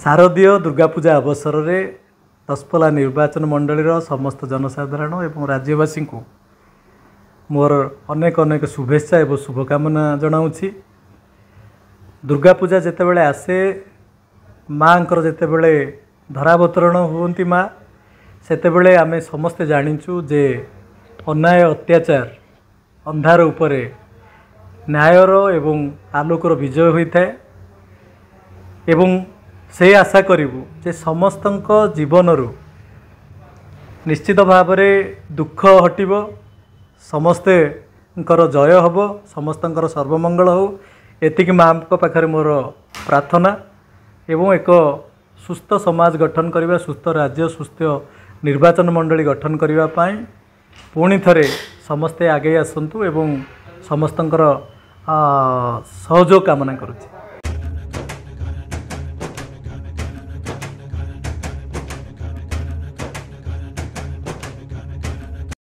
शारदीय दुर्गा पूजा अवसर में दशपल्ला निर्वाचन मंडली समस्त जनसाधारण एवं राज्यवासी को मोर अनेक अनेक शुभेच्छा एवं शुभकामना जनाऊँगी। दुर्गा पूजा जितेबाला आसे माँ जितेबाला धरावतरण हुंती माँ सेतेबेले आमे समस्ते जानिचु जे अन्याय अत्याचार अंधार उपरे न्यायर एवं आलोकर विजय होता है एवं से आशा करूँ जे समस्त जीवन निश्चित भाव दुख हटिब समस्ते जय हम समस्त सर्वमंगल हो एतिक माँ पाखे मोर प्रार्थना एवं एक सुस्थ समाज गठन करने सुस्थ राज्य सुस्थ निर्वाचन मंडली गठन करने पुणी थे समस्ते आगे आसतु एवं समस्त सहयोग कामना करुच्ची।